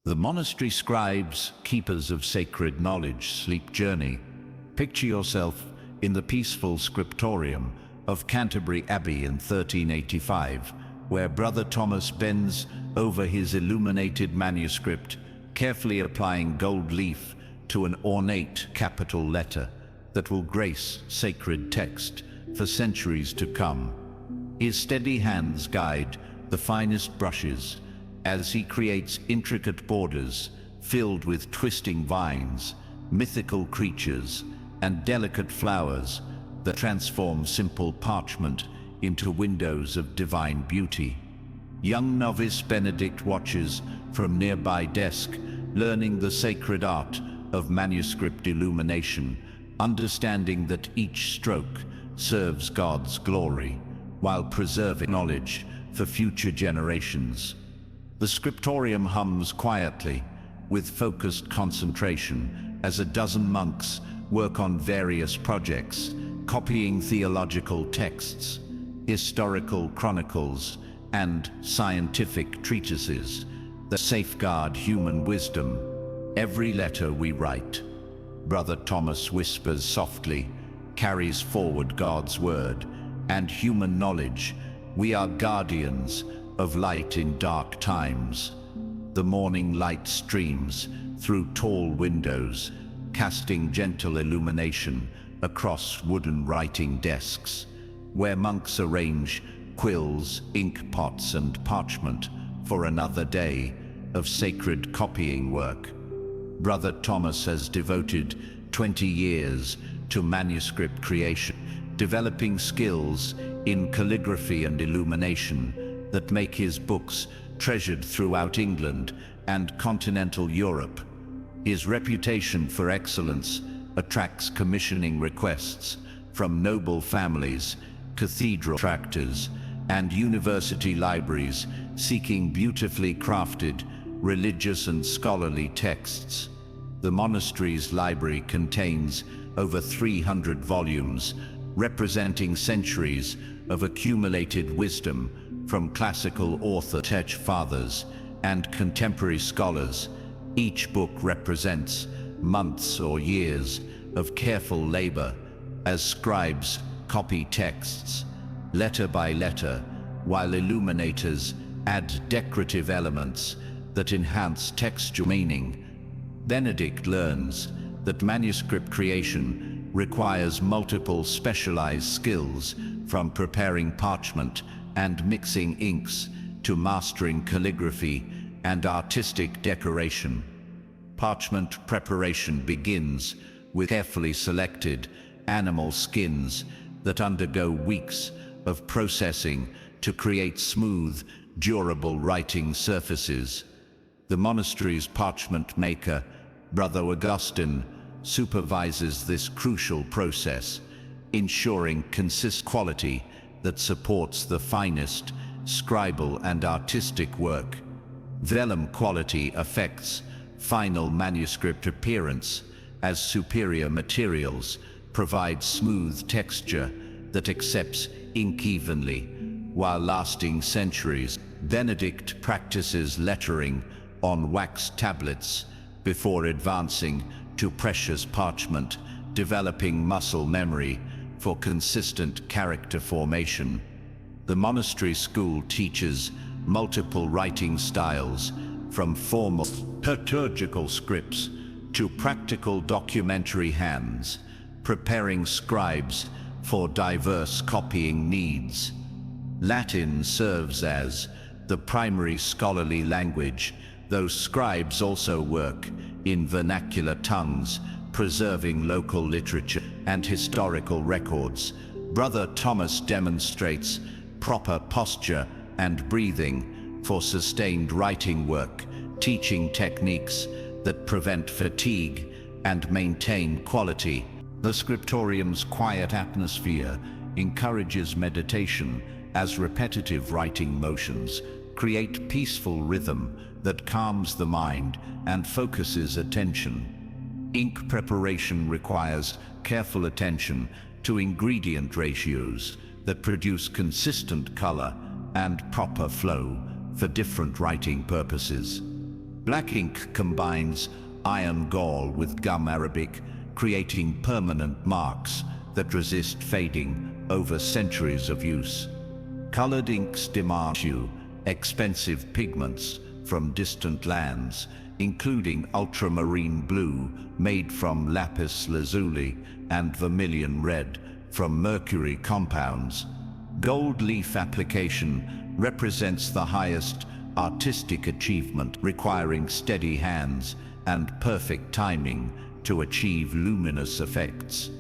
The monastery scribes, keepers of sacred knowledge, sleep journey. Picture yourself in the peaceful scriptorium of Canterbury Abbey in 1385, where Brother Thomas bends over his illuminated manuscript, carefully applying gold leaf to an ornate capital letter that will grace sacred text for centuries to come. His steady hands guide the finest brushes as he creates intricate borders filled with twisting vines, mythical creatures, and delicate flowers that transform simple parchment into windows of divine beauty. Young novice Benedict watches from nearby desk, learning the sacred art of manuscript illumination, understanding that each stroke serves God's glory while preserving knowledge for future generations. The scriptorium hums quietly, with focused concentration, as a dozen monks work on various projects, copying theological texts, historical chronicles, and scientific treatises that safeguard human wisdom. Every letter we write, Brother Thomas whispers softly, carries forward God's word and human knowledge. We are guardians of light in dark times. The morning light streams through tall windows, casting gentle illumination across wooden writing desks, where monks arrange quills, ink pots, and parchment for another day of sacred copying work. Brother Thomas has devoted 20 years to manuscript creation, developing skills in calligraphy and illumination that make his books treasured throughout England and continental Europe. His reputation for excellence attracts commissioning requests from noble families, cathedral tractors, and university libraries seeking beautifully crafted religious and scholarly texts. The monastery's library contains over 300 volumes, representing centuries of accumulated wisdom from classical author church fathers and contemporary scholars. Each book represents months or years of careful labor as scribes copy texts letter by letter, while illuminators add decorative elements that enhance textual meaning. Benedict learns that manuscript creation requires multiple specialized skills, from preparing parchment and mixing inks to mastering calligraphy and artistic decoration. Parchment preparation begins with carefully selected animal skins that undergo weeks of processing to create smooth, durable writing surfaces. The monastery's parchment maker, Brother Augustine, supervises this crucial process, ensuring consistent quality that supports the finest scribal and artistic work. Vellum quality affects final manuscript appearance, as superior materials provide smooth texture that accepts ink evenly, while lasting centuries. Benedict practices lettering on wax tablets before advancing to precious parchment, developing muscle memory for consistent character formation. The monastery school teaches multiple writing styles, from formal liturgical scripts to practical documentary hands, preparing scribes for diverse copying needs. Latin serves as the primary scholarly language, though scribes also work in vernacular tongues, preserving local literature and historical records. Brother Thomas demonstrates proper posture and breathing for sustained writing work, teaching techniques that prevent fatigue and maintain quality. The scriptorium's quiet atmosphere encourages meditation, as repetitive writing motions create peaceful rhythm that calms the mind and focuses attention. Ink preparation requires careful attention to ingredient ratios that produce consistent color and proper flow for different writing purposes. Black ink combines iron gall with gum arabic, creating permanent marks that resist fading over centuries of use. Colored inks demand expensive pigments from distant lands, including ultramarine blue made from lapis lazuli and vermilion red from mercury compounds. Gold leaf application represents the highest artistic achievement, requiring steady hands and perfect timing to achieve luminous effects.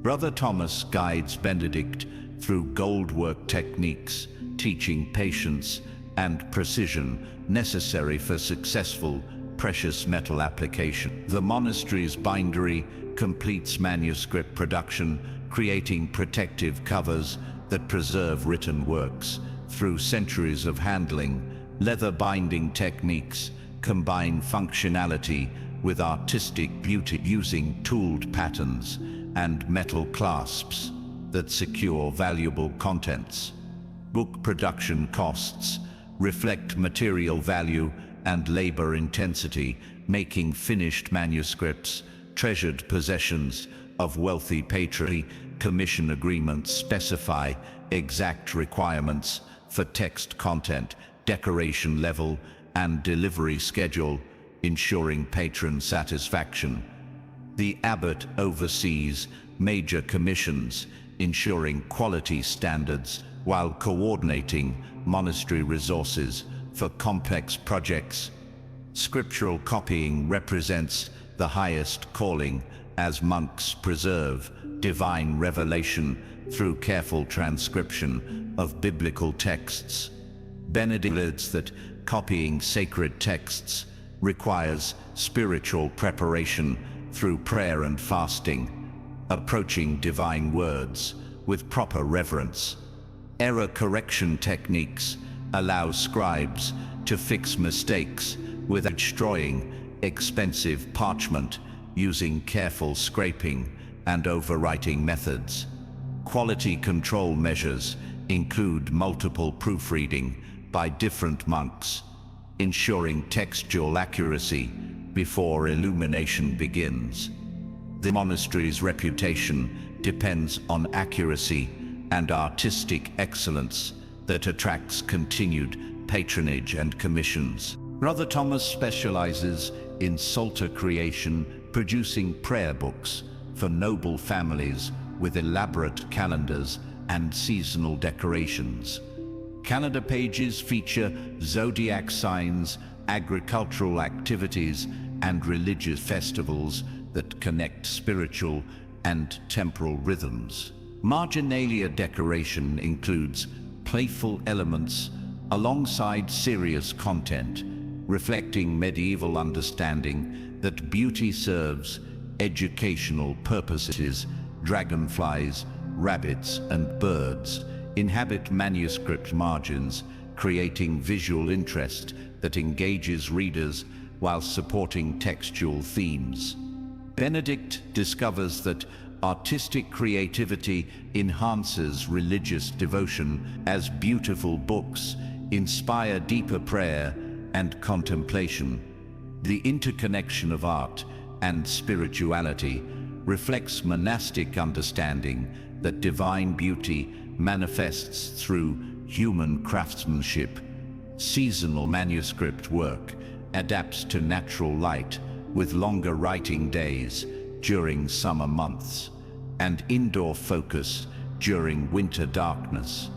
Brother Thomas guides Benedict through goldwork techniques, teaching patience and precision necessary for successful precious metal application. The monastery's bindery completes manuscript production, creating protective covers that preserve written works. Through centuries of handling, leather binding techniques combine functionality with artistic beauty, using tooled patterns and metal clasps that secure valuable contents. Book production costs reflect material value and labor intensity, making finished manuscripts treasured possessions of wealthy patrons. Commission agreements specify exact requirements for text content, decoration level, and delivery schedule, ensuring patron satisfaction. The abbot oversees major commissions, ensuring quality standards while coordinating monastery resources for complex projects. Scriptural copying represents the highest calling, as monks preserve divine revelation through careful transcription of biblical texts. Benedict adds that copying sacred texts requires spiritual preparation through prayer and fasting, approaching divine words with proper reverence. Error correction techniques allow scribes to fix mistakes without destroying expensive parchment, using careful scraping and overwriting methods. Quality control measures include multiple proofreading by different monks, ensuring textual accuracy before illumination begins. The monastery's reputation depends on accuracy and artistic excellence that attracts continued patronage and commissions. Brother Thomas specializes in psalter creation, producing prayer books for noble families with elaborate calendars and seasonal decorations. Calendar pages feature zodiac signs, agricultural activities, and religious festivals that connect spiritual and temporal rhythms. Marginalia decoration includes playful elements alongside serious content, reflecting medieval understanding that beauty serves educational purposes. Dragonflies, rabbits, and birds inhabit manuscript margins, creating visual interest that engages readers while supporting textual themes. Benedict discovers that artistic creativity enhances religious devotion, as beautiful books inspire deeper prayer and contemplation. The interconnection of art and spirituality reflects monastic understanding that divine beauty manifests through human craftsmanship. Seasonal manuscript work adapts to natural light, with longer writing days during summer months and indoor focus during winter darkness.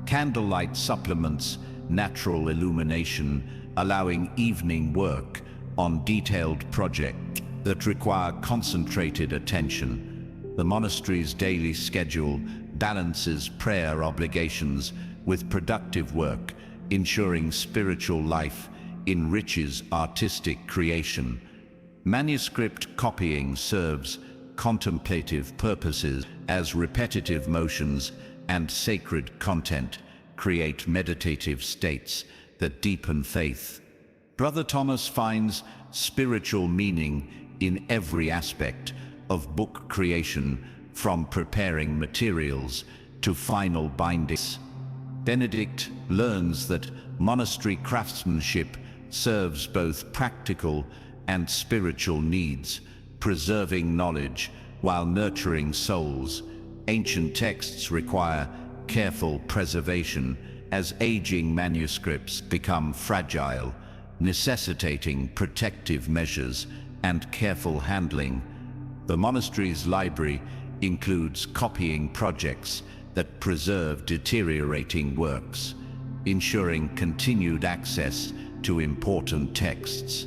Candlelight supplements natural illumination, allowing evening work on detailed projects that require concentrated attention. The monastery's daily schedule balances prayer obligations with productive work, ensuring spiritual life enriches artistic creation. Manuscript copying serves contemplative purposes, as repetitive motions and sacred content create meditative states that deepen faith. Brother Thomas finds spiritual meaning in every aspect of book creation, from preparing materials to final bindings. Benedict learns that monastery craftsmanship serves both practical and spiritual needs, preserving knowledge while nurturing souls. Ancient texts require careful preservation as aging manuscripts become fragile, necessitating protective measures and careful handling. The monastery's library includes copying projects that preserve deteriorating works, ensuring continued access to important texts.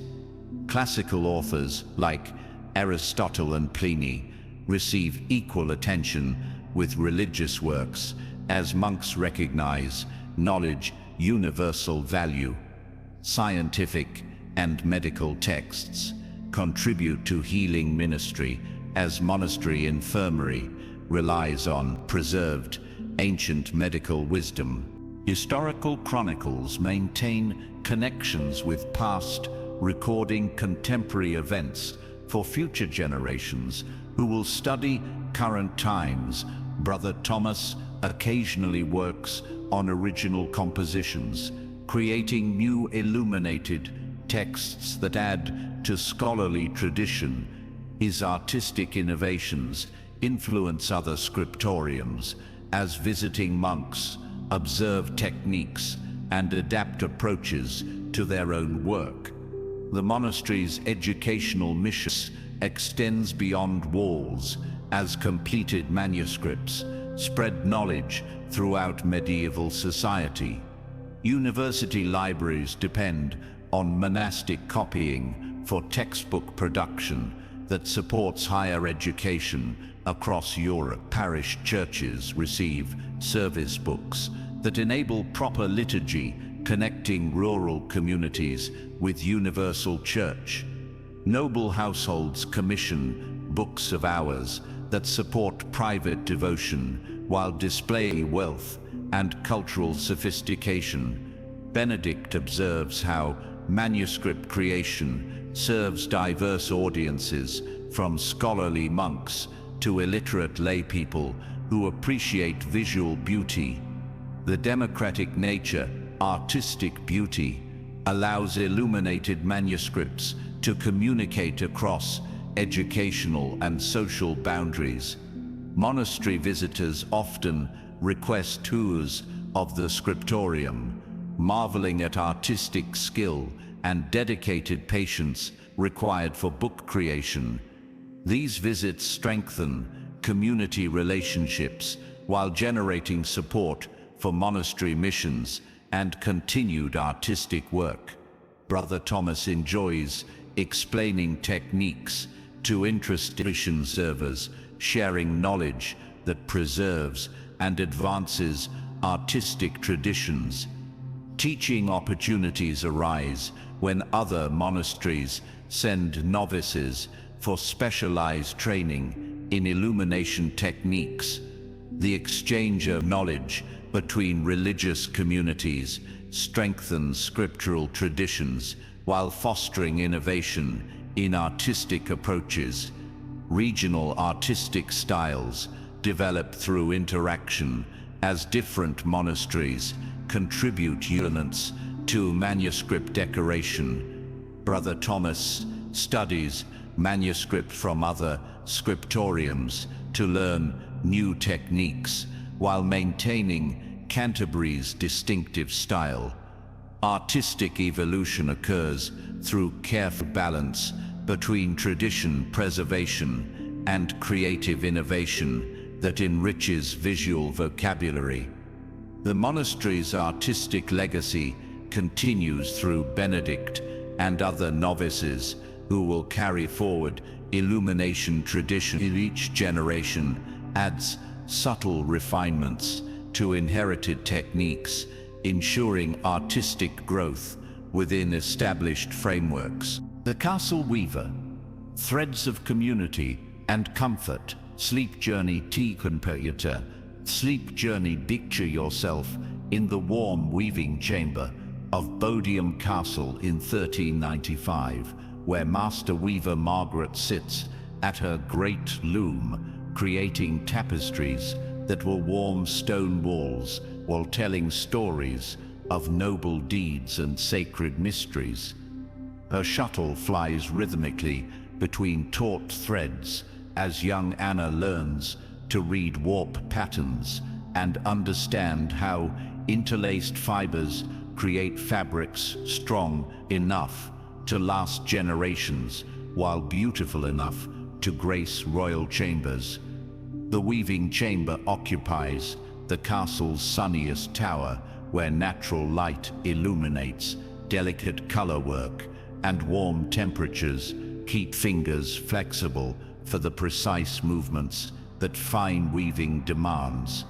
Classical authors like Aristotle and Pliny receive equal attention with religious works, as monks recognize knowledge universal value. Scientific and medical texts contribute to healing ministry, as monastery infirmary relies on preserved ancient medical wisdom. Historical chronicles maintain connections with past, recording contemporary events for future generations who will study current times. Brother Thomas occasionally works on original compositions, creating new illuminated texts that add to scholarly tradition. His artistic innovations influence other scriptoriums, as visiting monks observe techniques and adapt approaches to their own work. The monastery's educational mission extends beyond walls, as completed manuscripts spread knowledge throughout medieval society. University libraries depend on monastic copying for textbook production that supports higher education across Europe. Parish churches receive service books that enable proper liturgy, connecting rural communities with universal church. Noble households commission books of hours that support private devotion while displaying wealth and cultural sophistication. Benedict observes how manuscript creation serves diverse audiences, from scholarly monks to illiterate laypeople who appreciate visual beauty. The democratic nature, artistic beauty, allows illuminated manuscripts to communicate across educational and social boundaries. Monastery visitors often request tours of the scriptorium, marveling at artistic skill and dedicated patience required for book creation. These visits strengthen community relationships while generating support for monastery missions and continued artistic work. Brother Thomas enjoys explaining techniques to interested mission servers, sharing knowledge that preserves and advances artistic traditions. Teaching opportunities arise when other monasteries send novices for specialized training in illumination techniques. The exchange of knowledge between religious communities strengthens scriptural traditions while fostering innovation in artistic approaches. Regional artistic styles develop through interaction, as different monasteries contribute elements to manuscript decoration. Brother Thomas studies manuscript from other scriptoriums to learn new techniques while maintaining Canterbury's distinctive style. Artistic evolution occurs through careful balance between tradition preservation and creative innovation that enriches visual vocabulary. The monastery's artistic legacy continues through Benedict and other novices who will carry forward illumination tradition. Each generation adds subtle refinements to inherited techniques, ensuring artistic growth within established frameworks. The Castle Weaver, threads of community and comfort. Sleep journey Tikunpayata. Sleep journey. Picture yourself in the warm weaving chamber of Bodiam Castle in 1395, where Master Weaver Margaret sits at her great loom, creating tapestries that will warm stone walls while telling stories of noble deeds and sacred mysteries. Her shuttle flies rhythmically between taut threads as young Anna learns to read warp patterns and understand how interlaced fibers create fabrics strong enough to last generations while beautiful enough to grace royal chambers. The weaving chamber occupies the castle's sunniest tower, where natural light illuminates delicate color work and warm temperatures keep fingers flexible for the precise movements that fine weaving demands.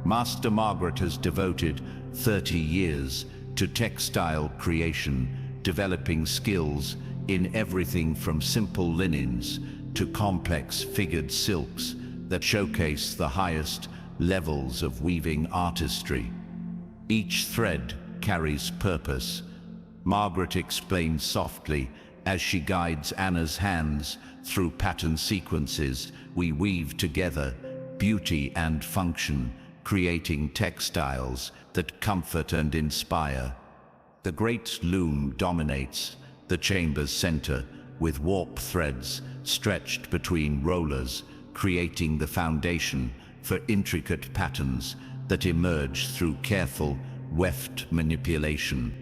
Master Margaret has devoted 30 years to textile creation, developing skills in everything from simple linens to complex figured silks that showcase the highest levels of weaving artistry. Each thread carries purpose, Margaret explains softly as she guides Anna's hands through pattern sequences. We weave together beauty and function, creating textiles that comfort and inspire. The great loom dominates the chamber's center, with warp threads stretched between rollers, creating the foundation for intricate patterns that emerge through careful, weft manipulation.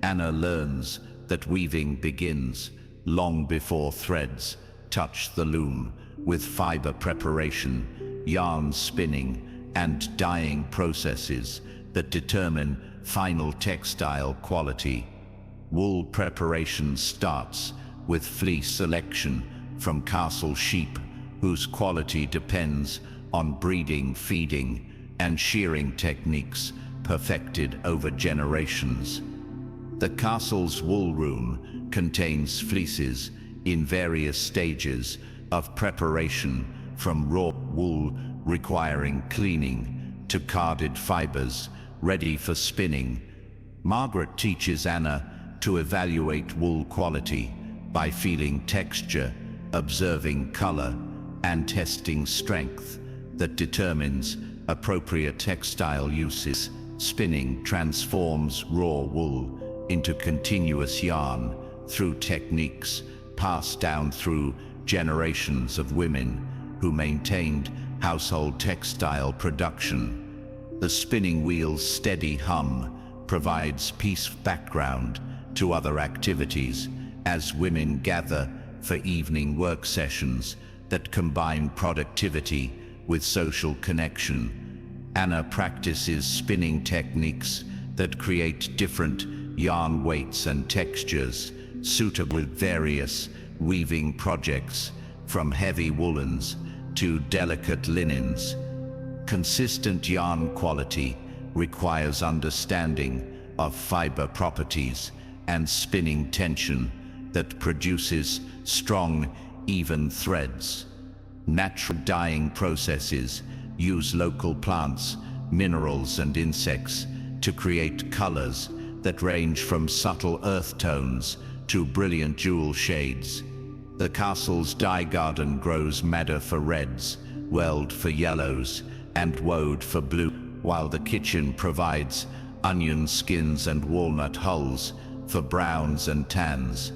Anna learns that weaving begins long before threads touch the loom, with fiber preparation, yarn spinning, and dyeing processes that determine final textile quality. Wool preparation starts with fleece selection from castle sheep, whose quality depends on breeding, feeding, and shearing techniques perfected over generations. The castle's wool room contains fleeces in various stages of preparation, from raw wool requiring cleaning to carded fibers ready for spinning. Margaret teaches Anna to evaluate wool quality by feeling texture, observing color, and testing strength that determines appropriate textile uses. Spinning transforms raw wool into continuous yarn through techniques passed down through generations of women who maintained household textile production. The spinning wheel's steady hum provides peaceful background to other activities as women gather for evening work sessions that combine productivity with social connection. Anna practices spinning techniques that create different yarn weights and textures suitable with various weaving projects, from heavy woolens to delicate linens. Consistent yarn quality requires understanding of fiber properties and spinning tension that produces strong, even threads. Natural dyeing processes use local plants, minerals, and insects to create colors that range from subtle earth tones to brilliant jewel shades. The castle's dye garden grows madder for reds, weld for yellows, and woad for blue, while the kitchen provides onion skins and walnut hulls for browns and tans.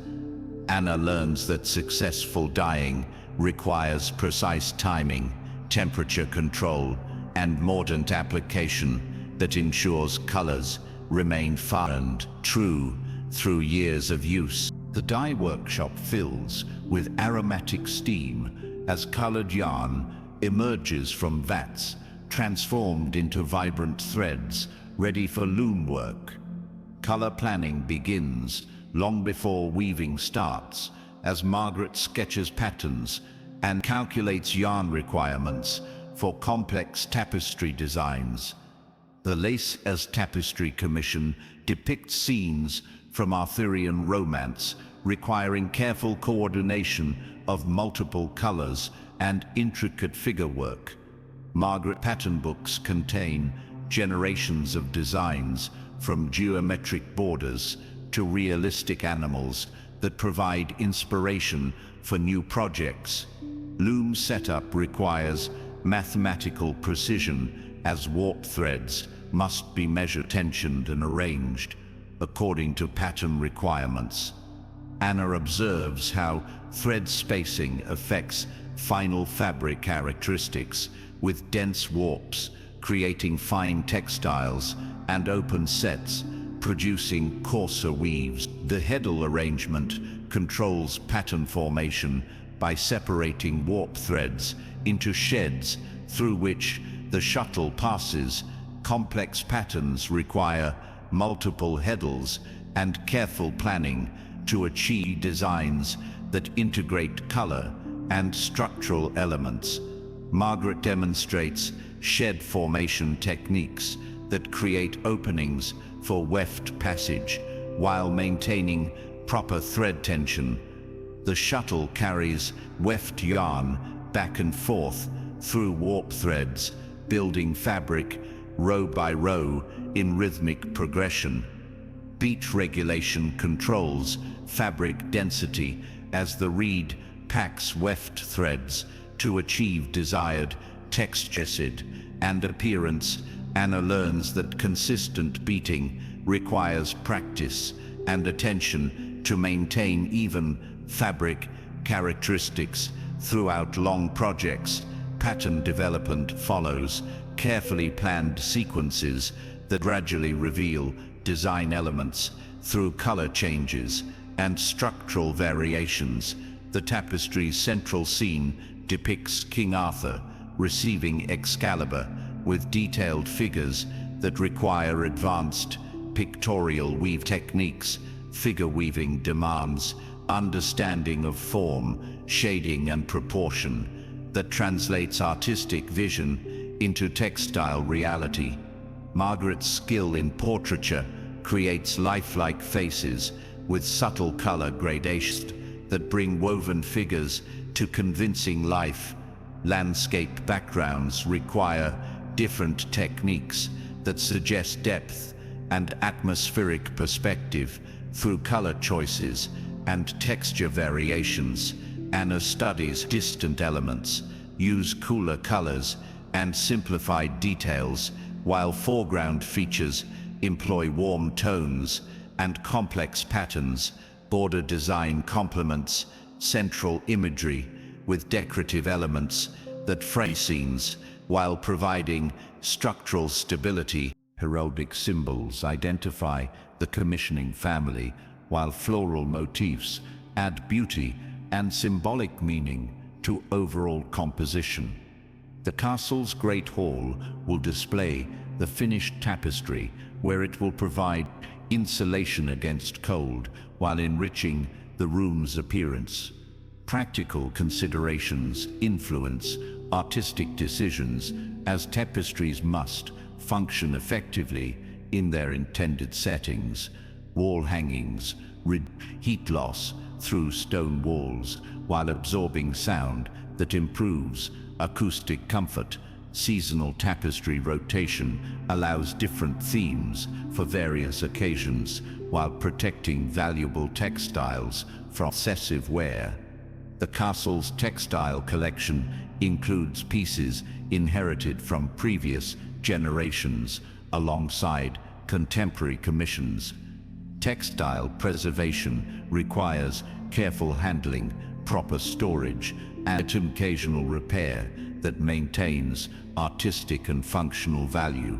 Anna learns that successful dyeing requires precise timing, temperature control, and mordant application that ensures colors remain fine and true through years of use. The dye workshop fills with aromatic steam as colored yarn emerges from vats, transformed into vibrant threads ready for loom work. Color planning begins long before weaving starts, as Margaret sketches patterns and calculates yarn requirements for complex tapestry designs. The Lace as Tapestry commission depicts scenes from Arthurian romance, requiring careful coordination of multiple colors and intricate figure work. Margaret pattern books contain generations of designs, from geometric borders to realistic animals, that provide inspiration for new projects. Loom setup requires mathematical precision, as warp threads must be measured, tensioned, and arranged according to pattern requirements. Anna observes how thread spacing affects final fabric characteristics, with dense warps creating fine textiles and open sets producing coarser weaves. The heddle arrangement controls pattern formation by separating warp threads into sheds through which the shuttle passes. Complex patterns require multiple heddles and careful planning to achieve designs that integrate color and structural elements. Margaret demonstrates shed formation techniques that create openings for weft passage while maintaining proper thread tension. The shuttle carries weft yarn back and forth through warp threads, building fabric row by row in rhythmic progression. Beat regulation controls fabric density as the reed packs weft threads to achieve desired texture and appearance. Anna learns that consistent beating requires practice and attention to maintain even fabric characteristics throughout long projects. Pattern development follows carefully planned sequences that gradually reveal design elements through color changes and structural variations. The tapestry's central scene depicts King Arthur receiving Excalibur, with detailed figures that require advanced pictorial weave techniques. Figure weaving demands understanding of form, shading, and proportion that translates artistic vision into textile reality. Margaret's skill in portraiture creates lifelike faces with subtle color gradations that bring woven figures to convincing life. Landscape backgrounds require different techniques that suggest depth and atmospheric perspective through color choices and texture variations. Anna studies distant elements, use cooler colors and simplified details, while foreground features employ warm tones and complex patterns. Border design complements central imagery with decorative elements that frame scenes while providing structural stability. Heraldic symbols identify the commissioning family, while floral motifs add beauty and symbolic meaning to overall composition. The castle's Great Hall will display the finished tapestry, where it will provide insulation against cold while enriching the room's appearance. Practical considerations influence artistic decisions, as tapestries must function effectively in their intended settings. Wall hangings reduce heat loss through stone walls while absorbing sound that improves acoustic comfort. Seasonal tapestry rotation allows different themes for various occasions while protecting valuable textiles from excessive wear. The castle's textile collection includes pieces inherited from previous generations alongside contemporary commissions. Textile preservation requires careful handling, proper storage, and occasional repair that maintains artistic and functional value.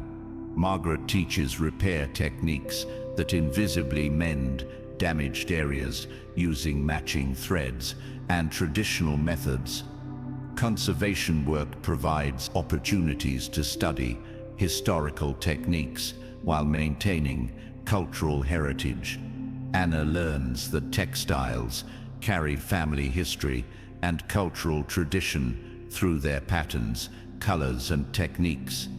Margaret teaches repair techniques that invisibly mend damaged areas using matching threads and traditional methods. Conservation work provides opportunities to study historical techniques while maintaining cultural heritage. Anna learns that textiles carry family history and cultural tradition through their patterns, colors, and techniques.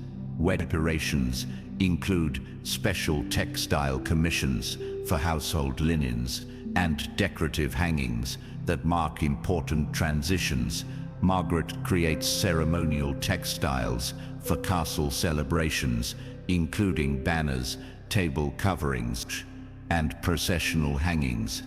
Decorations include special textile commissions for household linens and decorative hangings that mark important transitions. Margaret creates ceremonial textiles for castle celebrations, including banners, table coverings, and processional hangings.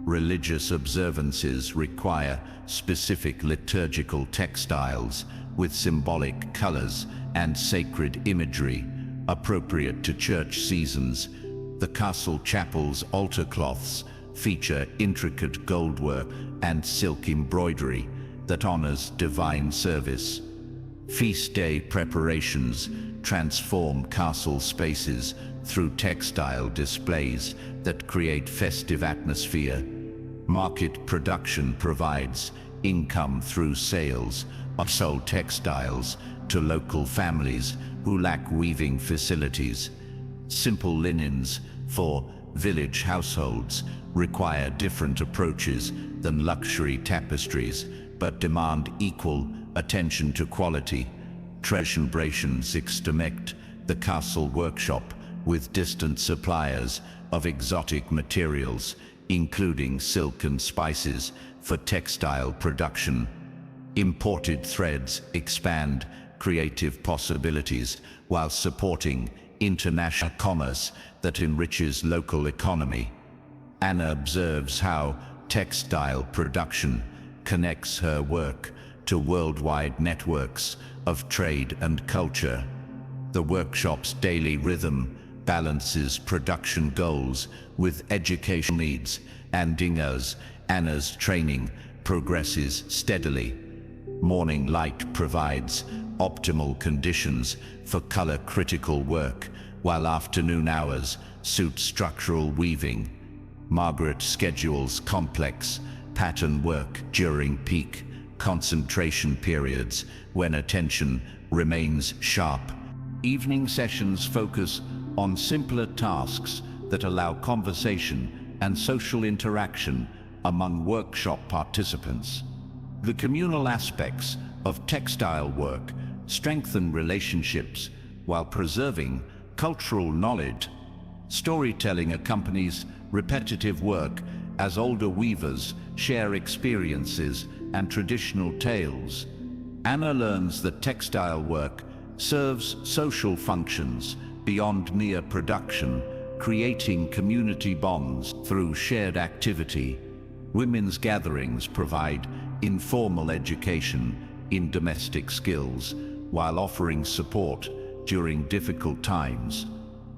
Religious observances require specific liturgical textiles with symbolic colors and sacred imagery. appropriate to church seasons. The castle chapel's altar cloths feature intricate goldwork and silk embroidery that honors divine service. Feast day preparations transform castle spaces through textile displays that create festive atmosphere. Market production provides income through sales of sold textiles to local families who lack weaving facilities. Simple linens for village households require different approaches than luxury tapestries, but demand equal attention to quality. Celebrations externect the castle workshop with distant suppliers of exotic materials, including silk and spices, for textile production. Imported threads expand creative possibilities while supporting international commerce that enriches local economy. Anna observes how textile production connects her work to worldwide networks of trade and culture. The workshop's daily rhythm balances production goals with educational needs, and Anna's training progresses steadily. Morning light provides optimal conditions for color-critical work, while afternoon hours suit structural weaving. Margaret schedules complex pattern work during peak concentration periods when attention remains sharp. Evening sessions focus on simpler tasks that allow conversation and social interaction among workshop participants. The communal aspects of textile work strengthen relationships while preserving cultural knowledge. Storytelling accompanies repetitive work as older weavers share experiences and traditional tales. Anna learns that textile work serves social functions beyond mere production, creating community bonds through shared activity. Women's gatherings provide informal education in domestic skills while offering support during difficult times.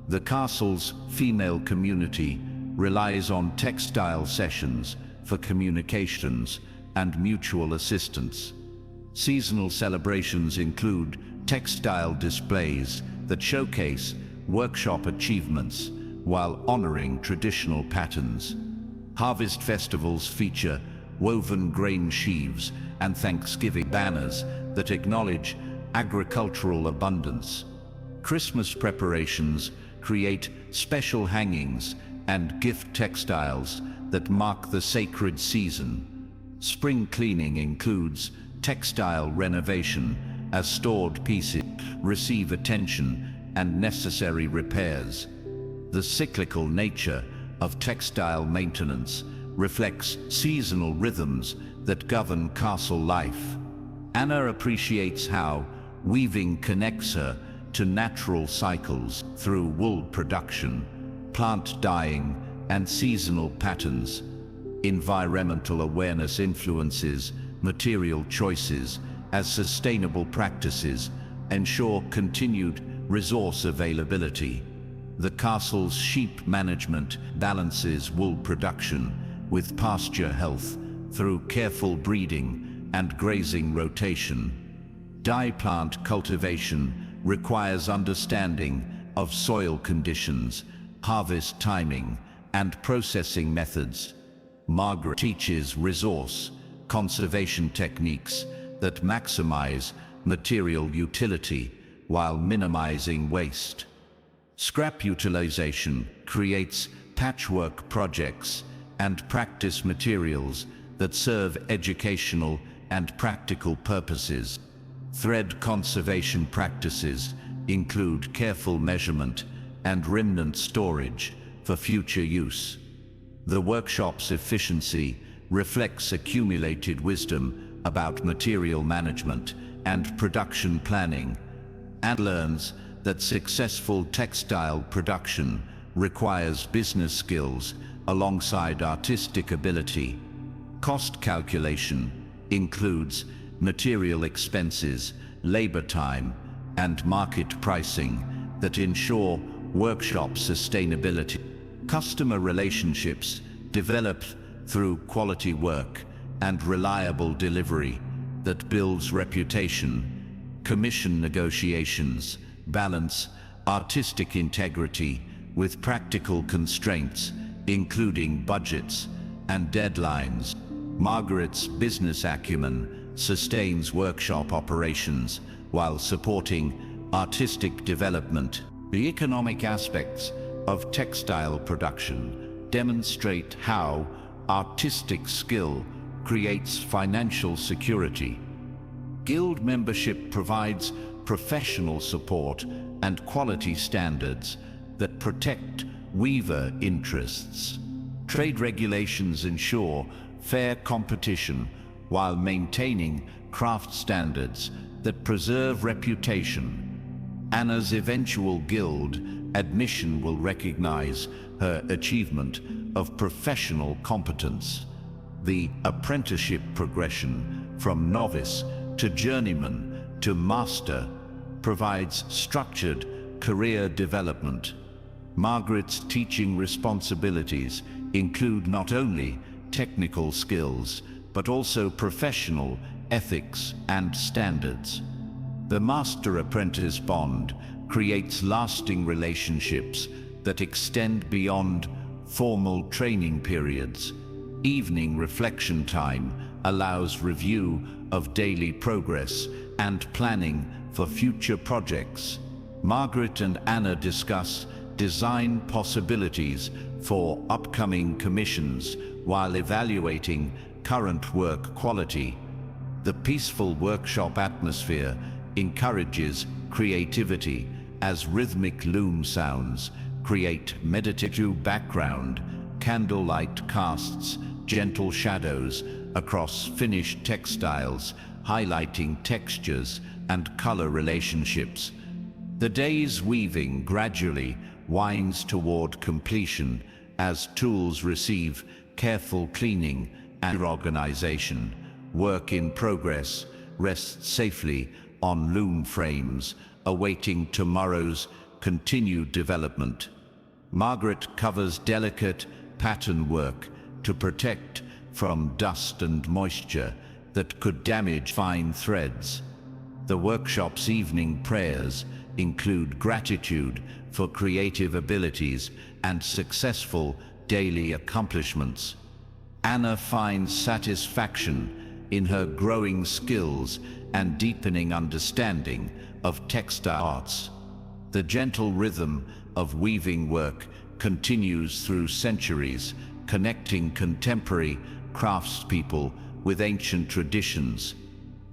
The castle's female community relies on textile sessions for communications and mutual assistance. Seasonal celebrations include textile displays that showcase workshop achievements while honoring traditional patterns. Harvest festivals feature woven grain sheaves and Thanksgiving banners that acknowledge agricultural abundance. Christmas preparations create special hangings and gift textiles that mark the sacred season. Spring cleaning includes textile renovation as stored pieces receive attention and necessary repairs. The cyclical nature of textile maintenance reflects seasonal rhythms that govern castle life. Anna appreciates how weaving connects her to natural cycles through wool production, plant dyeing, and seasonal patterns. Environmental awareness influences material choices as sustainable practices ensure continued resource availability. The castle's sheep management balances wool production with pasture health through careful breeding and grazing rotation. Dye plant cultivation requires understanding of soil conditions, harvest timing, and processing methods. Margaret teaches resource conservation techniques that maximize material utility while minimizing waste. Scrap utilization creates patchwork projects and practice materials that serve educational and practical purposes. Thread conservation practices include careful measurement and remnant storage for future use. The workshop's efficiency reflects accumulated wisdom about material management and production planning, and learns that successful textile production requires business skills alongside artistic ability. Cost calculation includes material expenses, labor time, and market pricing that ensure workshop sustainability. Customer relationships developed through quality work and reliable delivery that builds reputation. Commission negotiations balance artistic integrity with practical constraints, including budgets and deadlines. Margaret's business acumen sustains workshop operations while supporting artistic development. The economic aspects of textile production demonstrate how artistic skill creates financial security. Guild membership provides professional support and quality standards that protect weaver interests. Trade regulations ensure fair competition while maintaining craft standards that preserve reputation. Anna's eventual guild admission will recognize her achievement of professional competence. The apprenticeship progression from novice to journeyman to master provides structured career development. Margaret's teaching responsibilities include not only technical skills, but also professional ethics and standards. The master-apprentice bond creates lasting relationships that extend beyond formal training periods. Evening reflection time allows review of daily progress and planning for future projects. Margaret and Anna discuss design possibilities for upcoming commissions while evaluating current work quality. The peaceful workshop atmosphere encourages creativity as rhythmic loom sounds create meditative background. Candlelight casts gentle shadows across finished textiles, highlighting textures and color relationships. The day's weaving gradually winds toward completion as tools receive careful cleaning and organization. Work in progress rests safely on loom frames, awaiting tomorrow's continued development. Margaret covers delicate pattern work to protect from dust and moisture that could damage fine threads. The workshop's evening prayers include gratitude for creative abilities and successful daily accomplishments. Anna finds satisfaction in her growing skills and deepening understanding of textile arts. The gentle rhythm of weaving work continues through centuries, connecting contemporary craftspeople with ancient traditions.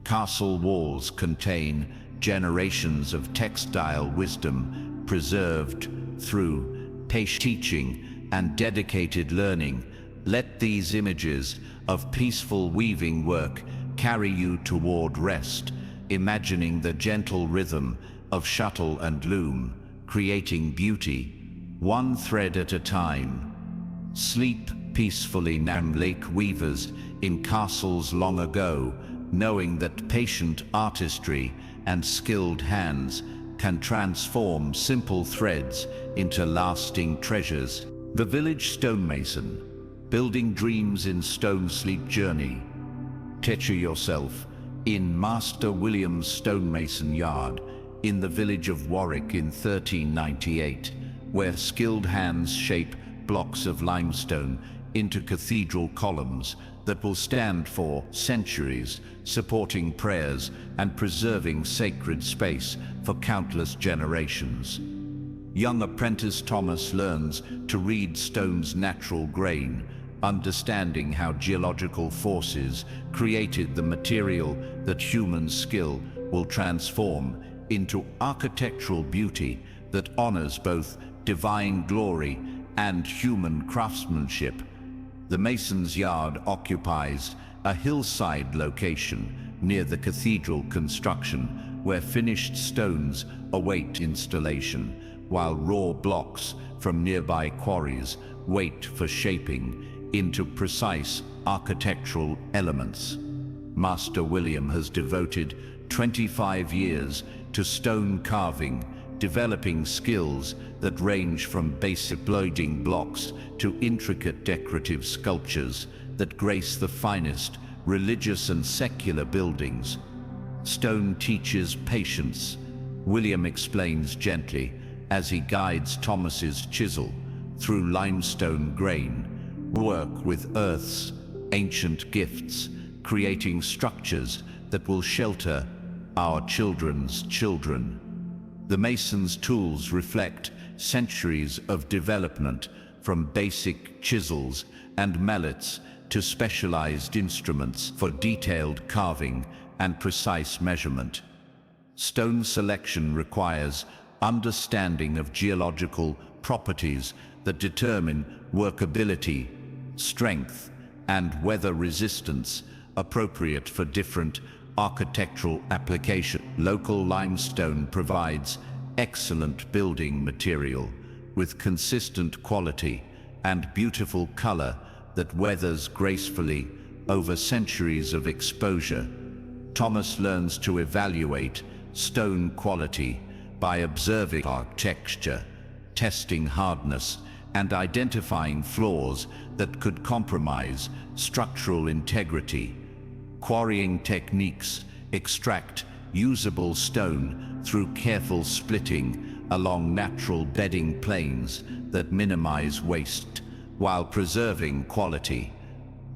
Castle walls contain generations of textile wisdom preserved through patient teaching and dedicated learning. Let these images of peaceful weaving work carry you toward rest, imagining the gentle rhythm of shuttle and loom, creating beauty, one thread at a time. Sleep peacefully. Nam Lake weavers in castles long ago, knowing that patient artistry and skilled hands can transform simple threads into lasting treasures. The village stonemason, building dreams in stone. Sleep journey. Picture yourself in Master William's stonemason yard in the village of Warwick in 1398, where skilled hands shape blocks of limestone into cathedral columns that will stand for centuries, supporting prayers and preserving sacred space for countless generations. Young apprentice Thomas learns to read stone's natural grain, understanding how geological forces created the material that human skill will transform into architectural beauty that honors both divine glory and human craftsmanship. The mason's yard occupies a hillside location near the cathedral construction, where finished stones await installation, while raw blocks from nearby quarries wait for shaping into precise architectural elements. Master William has devoted 25 years to stone carving, developing skills that range from basic building blocks to intricate decorative sculptures that grace the finest religious and secular buildings. Stone teaches patience, William explains gently as he guides Thomas's chisel through limestone grain. Work with Earth's ancient gifts, creating structures that will shelter our children's children. The mason's tools reflect centuries of development, from basic chisels and mallets to specialized instruments for detailed carving and precise measurement. Stone selection requires understanding of geological properties that determine workability, strength, and weather resistance, appropriate for different architectural application. Local limestone provides excellent building material with consistent quality and beautiful color that weathers gracefully over centuries of exposure. Thomas learns to evaluate stone quality by observing texture, testing hardness, and identifying flaws that could compromise structural integrity. Quarrying techniques extract usable stone through careful splitting along natural bedding planes that minimize waste while preserving quality.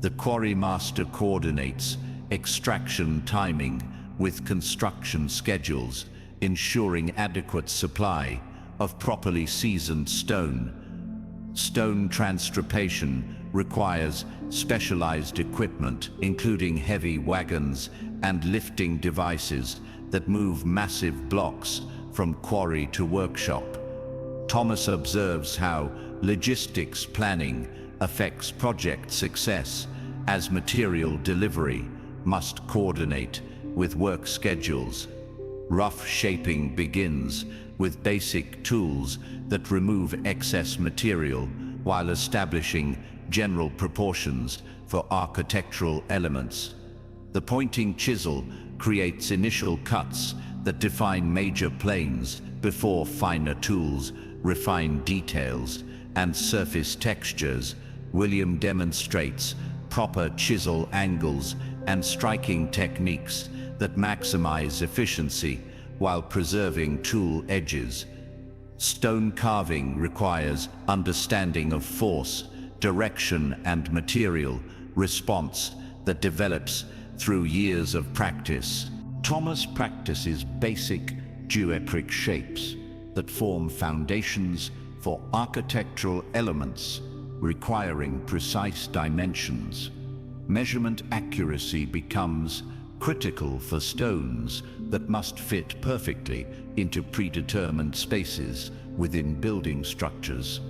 The quarry master coordinates extraction timing with construction schedules, ensuring adequate supply of properly seasoned stone. Stone transportation requires specialized equipment, including heavy wagons and lifting devices that move massive blocks from quarry to workshop. Thomas observes how logistics planning affects project success, as material delivery must coordinate with work schedules. Rough shaping begins with basic tools that remove excess material while establishing general proportions for architectural elements. The pointing chisel creates initial cuts that define major planes before finer tools refine details and surface textures. William demonstrates proper chisel angles and striking techniques that maximize efficiency while preserving tool edges. Stone carving requires understanding of force, direction, and material response that develops through years of practice. Thomas practices basic geometric shapes that form foundations for architectural elements, requiring precise dimensions. Measurement accuracy becomes critical for stones that must fit perfectly into predetermined spaces within building structures.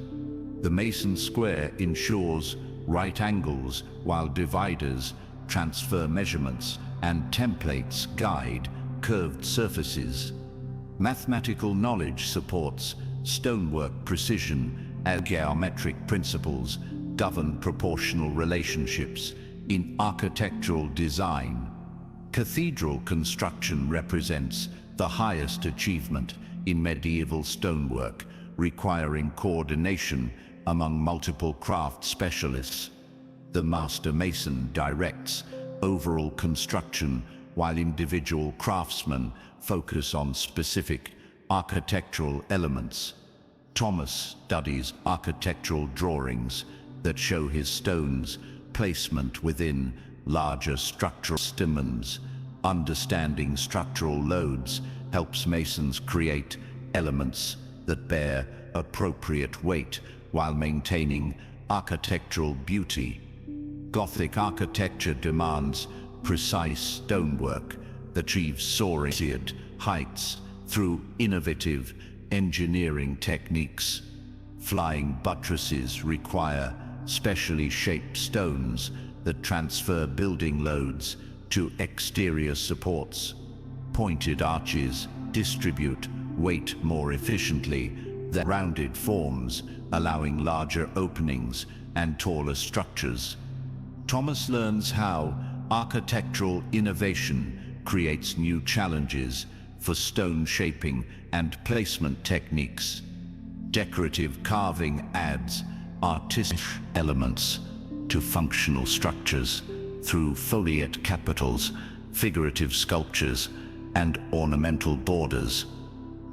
The mason square ensures right angles, while dividers transfer measurements and templates guide curved surfaces. Mathematical knowledge supports stonework precision, as geometric principles govern proportional relationships in architectural design. Cathedral construction represents the highest achievement in medieval stonework, requiring coordination among multiple craft specialists. The master mason directs overall construction, while individual craftsmen focus on specific architectural elements. Thomas studies architectural drawings that show his stones' placement within larger structural systems. Understanding structural loads helps masons create elements that bear appropriate weight while maintaining architectural beauty. Gothic architecture demands precise stonework that achieves soaring heights through innovative engineering techniques. Flying buttresses require specially shaped stones that transfer building loads to exterior supports. Pointed arches distribute weight more efficiently than rounded forms, allowing larger openings and taller structures. Thomas learns how architectural innovation creates new challenges for stone shaping and placement techniques. Decorative carving adds artistic elements to functional structures through foliate capitals, figurative sculptures, and ornamental borders.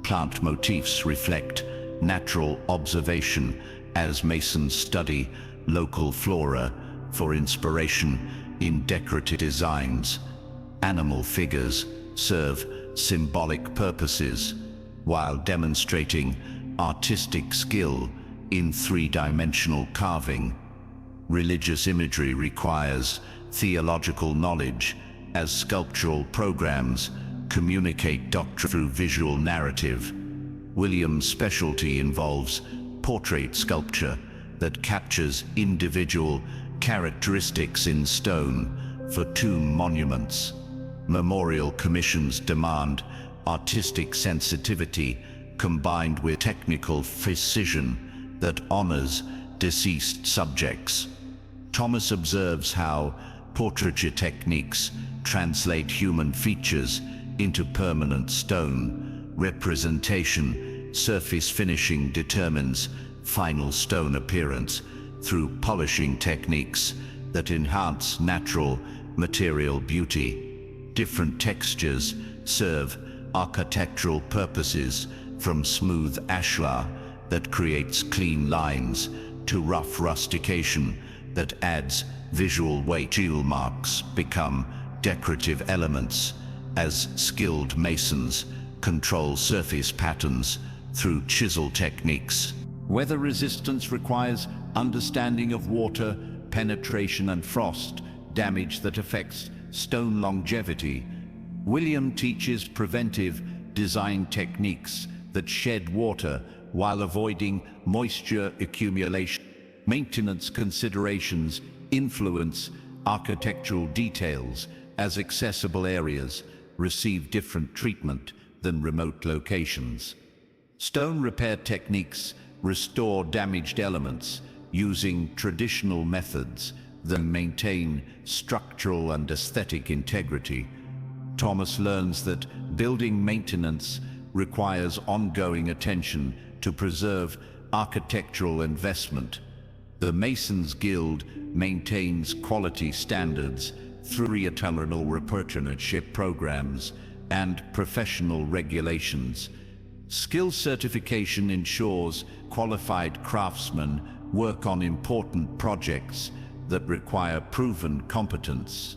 Plant motifs reflect natural observation as masons study local flora for inspiration in decorative designs. Animal figures serve symbolic purposes while demonstrating artistic skill in three-dimensional carving. Religious imagery requires theological knowledge as sculptural programs communicate doctrine through visual narrative. William's specialty involves portrait sculpture that captures individual characteristics in stone for tomb monuments. Memorial commissions demand artistic sensitivity combined with technical precision that honors deceased subjects. Thomas observes how portraiture techniques translate human features into permanent stone representation. Surface finishing determines final stone appearance through polishing techniques that enhance natural material beauty. Different textures serve architectural purposes, from smooth ashlar that creates clean lines to rough rustication that adds visual weight. Heel marks become decorative elements as skilled masons control surface patterns through chisel techniques. Weather resistance requires understanding of water, penetration and frost damage that affects stone longevity. William teaches preventive design techniques that shed water while avoiding moisture accumulation. Maintenance considerations influence architectural details as accessible areas receive different treatment than remote locations. Stone repair techniques restore damaged elements using traditional methods that maintain structural and aesthetic integrity. Thomas learns that building maintenance requires ongoing attention to preserve architectural investment. The Masons Guild maintains quality standards through eternal apprenticeship programs and professional regulations. Skill certification ensures qualified craftsmen work on important projects that require proven competence.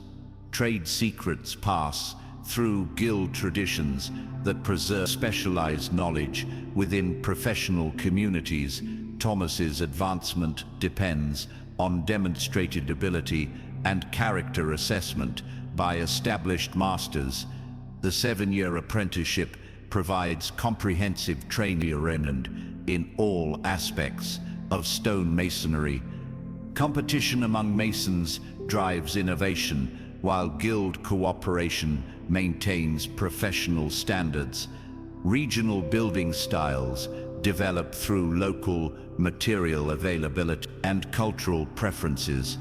Trade secrets pass through guild traditions that preserve specialized knowledge within professional communities. Thomas's advancement depends on demonstrated ability and character assessment by established masters. The 7-year apprenticeship provides comprehensive training in all aspects of stone masonry. Competition among masons drives innovation, while guild cooperation maintains professional standards. Regional building styles develop through local material availability and cultural preferences.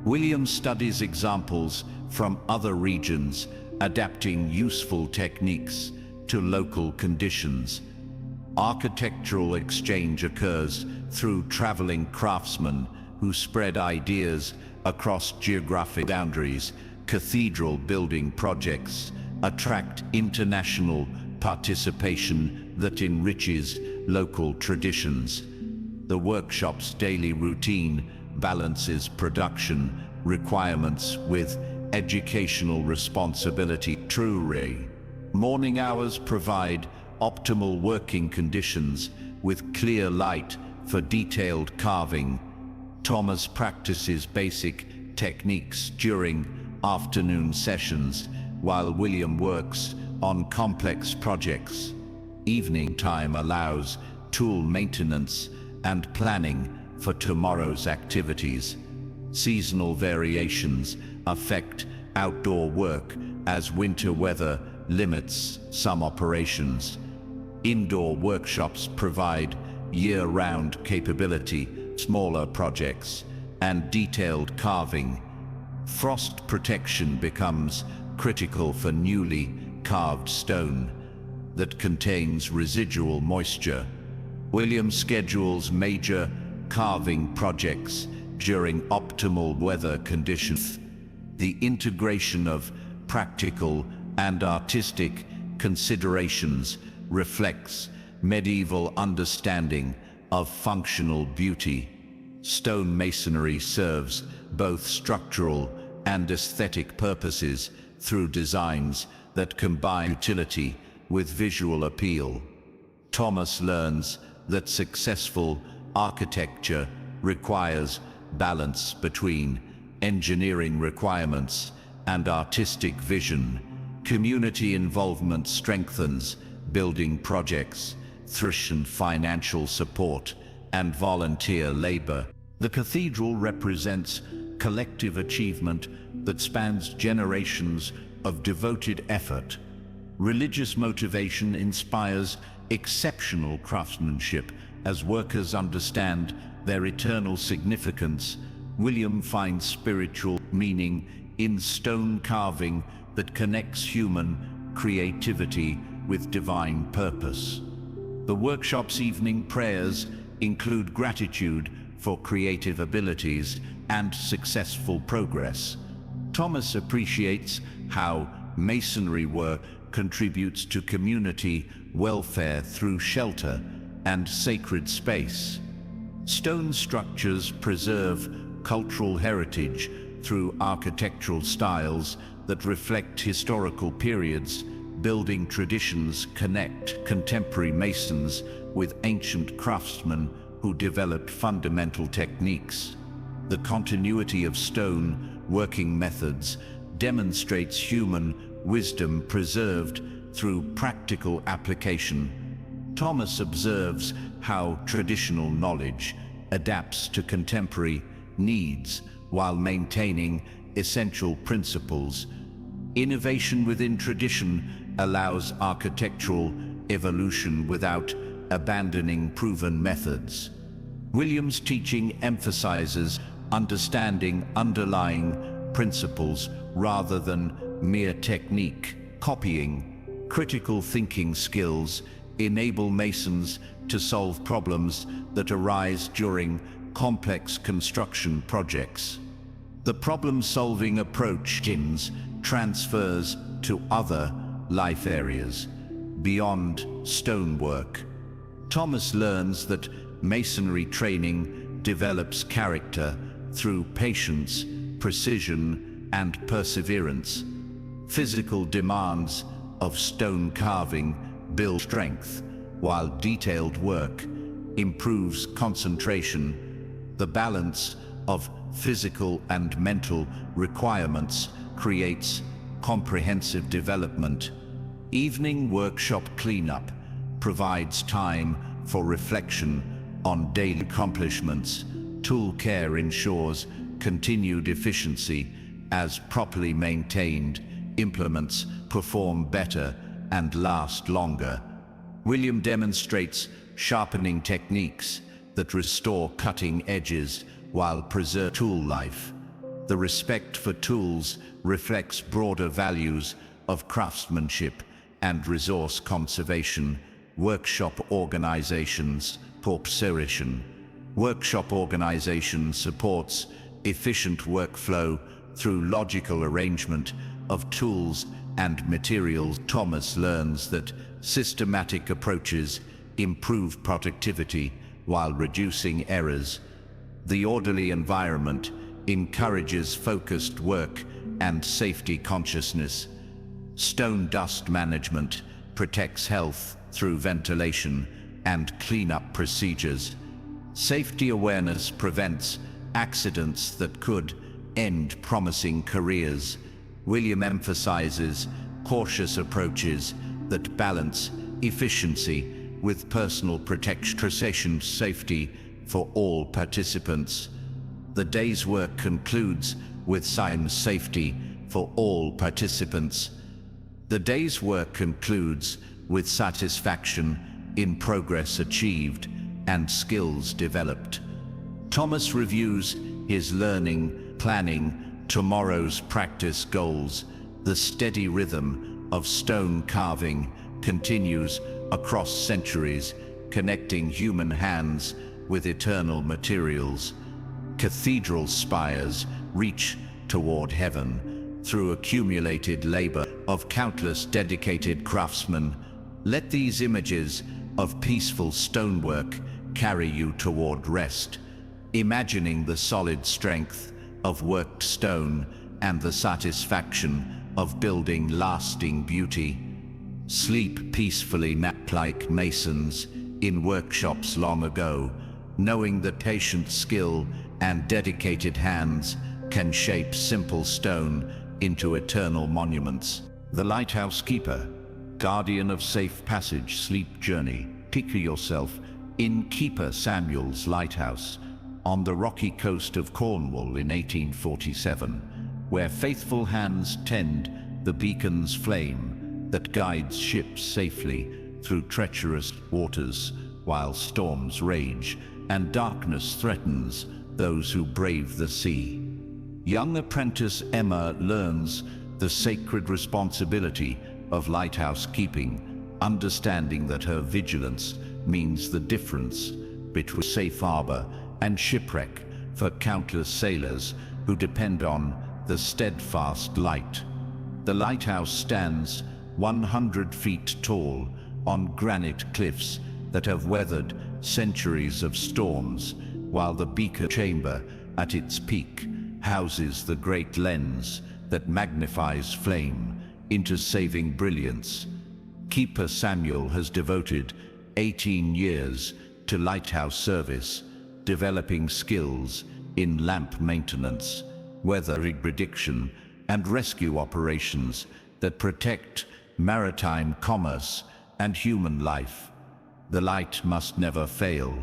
William studies examples from other regions, adapting useful techniques to local conditions. Architectural exchange occurs through traveling craftsmen who spread ideas across geographic boundaries. Cathedral building projects attract international participation that enriches local traditions. The workshop's daily routine balances production requirements with educational responsibility. Truly, morning hours provide optimal working conditions with clear light for detailed carving. Thomas practices basic techniques during afternoon sessions, while William works on complex projects. Evening time allows tool maintenance and planning for tomorrow's activities. Seasonal variations affect outdoor work as winter weather limits some operations. Indoor workshops provide year-round capability, smaller projects, and detailed carving. Frost protection becomes critical for newly carved stone. that contains residual moisture. William schedules major carving projects during optimal weather conditions. The integration of practical and artistic considerations reflects medieval understanding of functional beauty. Stone masonry serves both structural and aesthetic purposes through designs that combine utility with visual appeal. Thomas learns that successful architecture requires balance between engineering requirements and artistic vision. Community involvement strengthens building projects through financial support and volunteer labor. The cathedral represents collective achievement that spans generations of devoted effort. Religious motivation inspires exceptional craftsmanship as workers understand their eternal significance. William finds spiritual meaning in stone carving that connects human creativity with divine purpose. The workshop's evening prayers include gratitude for creative abilities and successful progress. Thomas appreciates how masonry work contributes to community welfare through shelter and sacred space. Stone structures preserve cultural heritage through architectural styles that reflect historical periods. Building traditions connect contemporary masons with ancient craftsmen who developed fundamental techniques. The continuity of stone working methods demonstrates human wisdom preserved through practical application. Thomas observes how traditional knowledge adapts to contemporary needs while maintaining essential principles. Innovation within tradition allows architectural evolution without abandoning proven methods. William's teaching emphasizes understanding underlying principles rather than mere technique. Copying, critical thinking skills enable masons to solve problems that arise during complex construction projects. The problem-solving approach transfers to other life areas beyond stonework. Thomas learns that masonry training develops character through patience, precision, and perseverance. Physical demands of stone carving build strength, while detailed work improves concentration. The balance of physical and mental requirements creates comprehensive development. Evening workshop cleanup provides time for reflection on daily accomplishments. Tool care ensures continued efficiency as properly maintained implements perform better and last longer. William demonstrates sharpening techniques that restore cutting edges while preserving tool life. The respect for tools reflects broader values of craftsmanship and resource conservation. Workshop organizations Workshop organization supports efficient workflow through logical arrangement of tools and materials. Thomas learns that systematic approaches improve productivity while reducing errors. The orderly environment encourages focused work and safety consciousness. Stone dust management protects health through ventilation and cleanup procedures. Safety awareness prevents accidents that could end promising careers. William emphasizes cautious approaches that balance efficiency with personal protection. Safety for all participants. The day's work concludes with safety for all participants. The day's work concludes with satisfaction in progress achieved and skills developed. Thomas reviews his learning, planning tomorrow's practice goals. The steady rhythm of stone carving continues across centuries, connecting human hands with eternal materials. Cathedral spires reach toward heaven through accumulated labor of countless dedicated craftsmen. Let these images of peaceful stonework carry you toward rest, imagining the solid strength of worked stone and the satisfaction of building lasting beauty. Sleep peacefully like masons in workshops long ago, knowing that patient skill and dedicated hands can shape simple stone into eternal monuments. The lighthouse keeper, guardian of safe passage sleep journey. Picture yourself in Keeper Samuel's lighthouse on the rocky coast of Cornwall in 1847, where faithful hands tend the beacon's flame that guides ships safely through treacherous waters while storms rage and darkness threatens those who brave the sea. Young apprentice Emma learns the sacred responsibility of lighthouse keeping, understanding that her vigilance means the difference between safe harbor and shipwreck for countless sailors who depend on the steadfast light. The lighthouse stands 100 feet tall on granite cliffs that have weathered centuries of storms, while the beacon chamber at its peak houses the great lens that magnifies flame into saving brilliance. Keeper Samuel has devoted 18 years to lighthouse service, developing skills in lamp maintenance, weather prediction, and rescue operations that protect maritime commerce and human life. The light must never fail,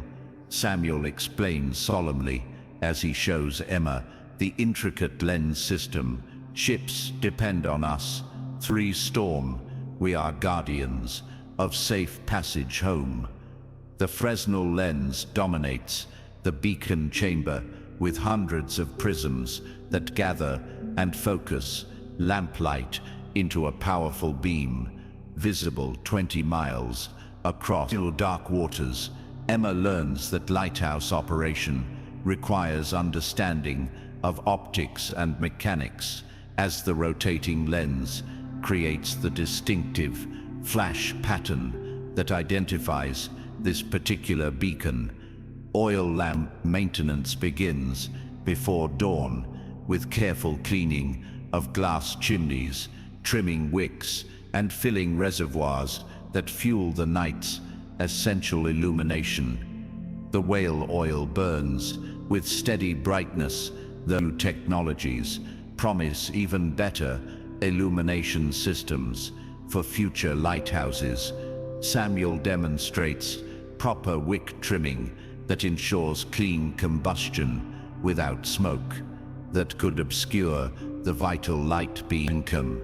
Samuel explains solemnly as he shows Emma the intricate lens system. Ships depend on us. Through storm, we are guardians of safe passage home. The Fresnel lens dominates the beacon chamber with hundreds of prisms that gather and focus lamplight into a powerful beam, visible 20 miles across dark waters. Emma learns that lighthouse operation requires understanding of optics and mechanics, as the rotating lens creates the distinctive flash pattern that identifies this particular beacon. Oil lamp maintenance begins before dawn with careful cleaning of glass chimneys, trimming wicks, and filling reservoirs that fuel the night's essential illumination. The whale oil burns with steady brightness. The new technologies promise even better illumination systems for future lighthouses. Samuel demonstrates proper wick trimming that ensures clean combustion without smoke that could obscure the vital light beacon.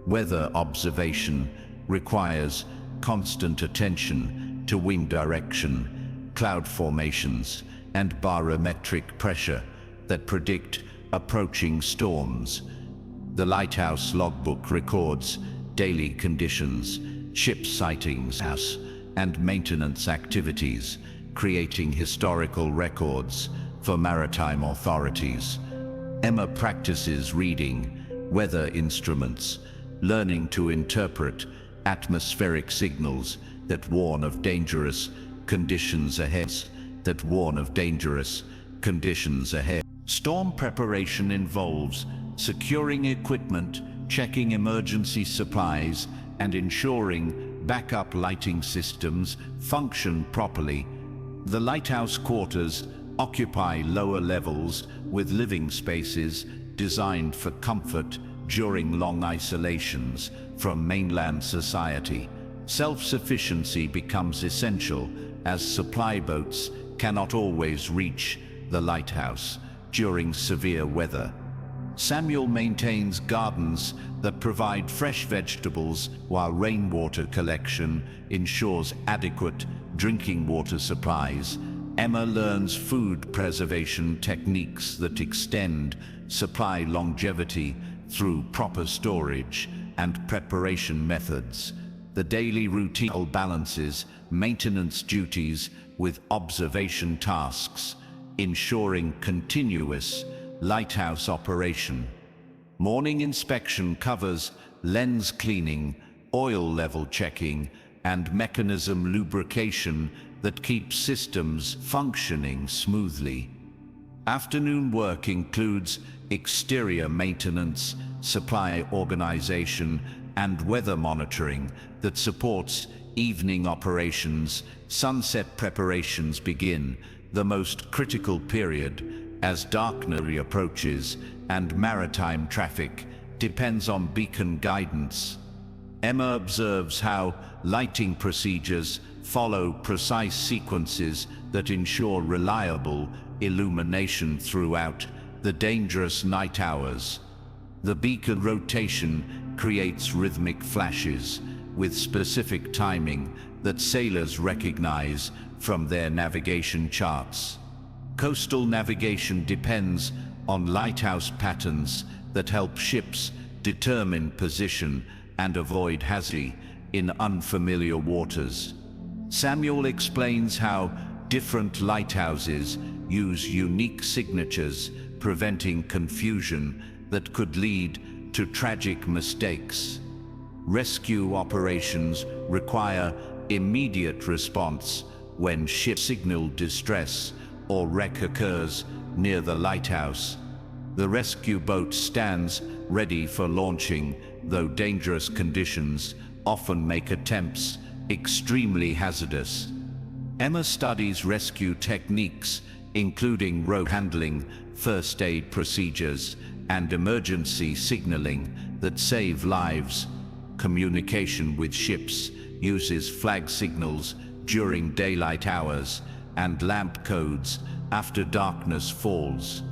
Weather observation requires constant attention to wind direction, cloud formations, and barometric pressure that predict approaching storms. The lighthouse logbook records daily conditions, ship sightings, and maintenance activities, creating historical records for maritime authorities. Emma practices reading weather instruments, learning to interpret atmospheric signals that warn of dangerous conditions ahead. Storm preparation involves securing equipment, checking emergency supplies, and ensuring backup lighting systems function properly. The lighthouse quarters occupy lower levels with living spaces designed for comfort during long isolations from mainland society. Self-sufficiency becomes essential as supply boats cannot always reach the lighthouse during severe weather. Samuel maintains gardens that provide fresh vegetables, while rainwater collection ensures adequate drinking water supplies. Emma learns food preservation techniques that extend supply longevity through proper storage and preparation methods. The daily routine balances maintenance duties with observation tasks, ensuring continuous lighthouse operation. Morning inspection covers lens cleaning, oil level checking, and mechanism lubrication that keeps systems functioning smoothly. Afternoon work includes exterior maintenance, supply organization, and weather monitoring that supports evening operations. Sunset preparations begin, the most critical period, as darkness approaches and maritime traffic depends on beacon guidance. Emma observes how lighting procedures follow precise sequences that ensure reliable illumination throughout the dangerous night hours. The beacon rotation creates rhythmic flashes with specific timing that sailors recognize from their navigation charts. Coastal navigation depends on lighthouse patterns that help ships determine position and avoid hazard in unfamiliar waters. Samuel explains how different lighthouses use unique signatures, preventing confusion that could lead to tragic mistakes. Rescue operations require immediate response when ship signal distress or wreck occurs near the lighthouse. The rescue boat stands ready for launching, though dangerous conditions often make attempts extremely hazardous. Emma studies rescue techniques, including rope handling, first aid procedures, and emergency signaling that save lives. Communication with ships uses flag signals during daylight hours and lamp codes after darkness falls.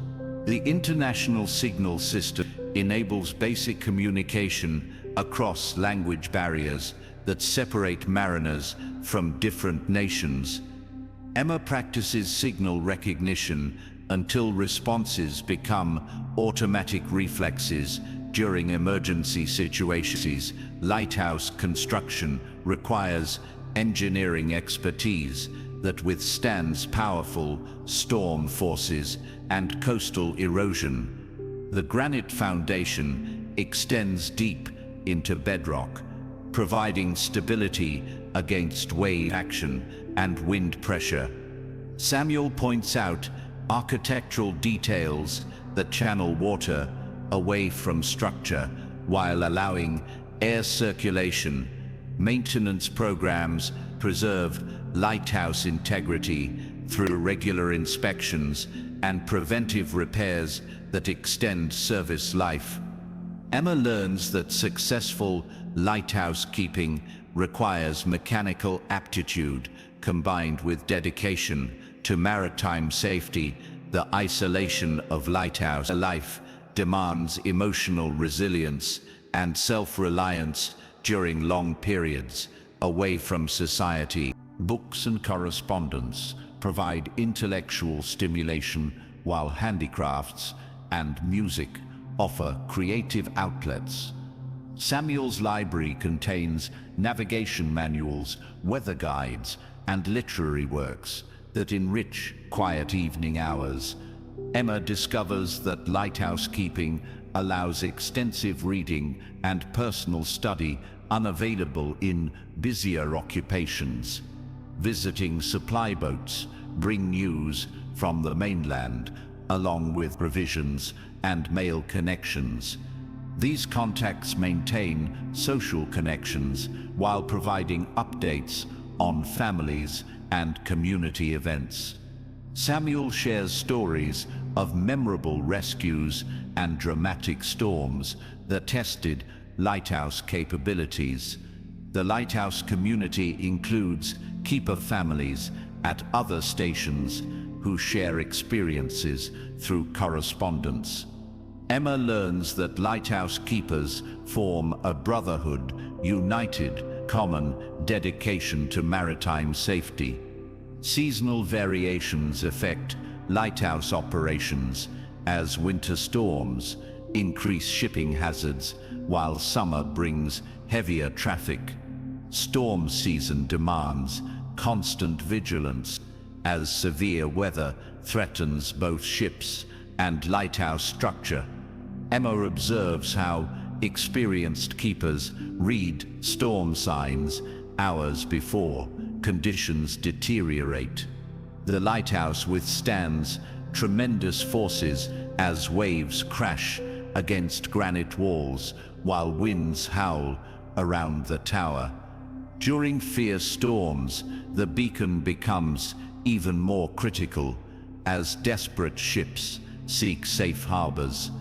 The International Signal System enables basic communication across language barriers that separate mariners from different nations. Emma practices signal recognition until responses become automatic reflexes during emergency situations. Lighthouse construction requires engineering expertise that withstands powerful storm forces and coastal erosion. The granite foundation extends deep into bedrock, providing stability against wave action and wind pressure. Samuel points out architectural details that channel water away from structure while allowing air circulation. Maintenance programs preserve lighthouse integrity through regular inspections and preventive repairs that extend service life. Emma learns that successful lighthouse keeping requires mechanical aptitude combined with dedication to maritime safety. The isolation of lighthouse life demands emotional resilience and self-reliance during long periods away from society. Books and correspondence provide intellectual stimulation, while handicrafts and music offer creative outlets. Samuel's library contains navigation manuals, weather guides, and literary works that enrich quiet evening hours. Emma discovers that lighthouse keeping allows extensive reading and personal study unavailable in busier occupations. Visiting supply boats bring news from the mainland, along with provisions and mail connections. These contacts maintain social connections while providing updates on families and community events. Samuel shares stories of memorable rescues and dramatic storms that tested lighthouse capabilities. The lighthouse community includes keeper families at other stations who share experiences through correspondence. Emma learns that lighthouse keepers form a brotherhood, united, common dedication to maritime safety. Seasonal variations affect lighthouse operations as winter storms increase shipping hazards while summer brings heavier traffic. Storm season demands constant vigilance as severe weather threatens both ships and lighthouse structure. Emma observes how experienced keepers read storm signs hours before conditions deteriorate. The lighthouse withstands tremendous forces as waves crash against granite walls while winds howl around the tower. During fierce storms, the beacon becomes even more critical as desperate ships seek safe harbors.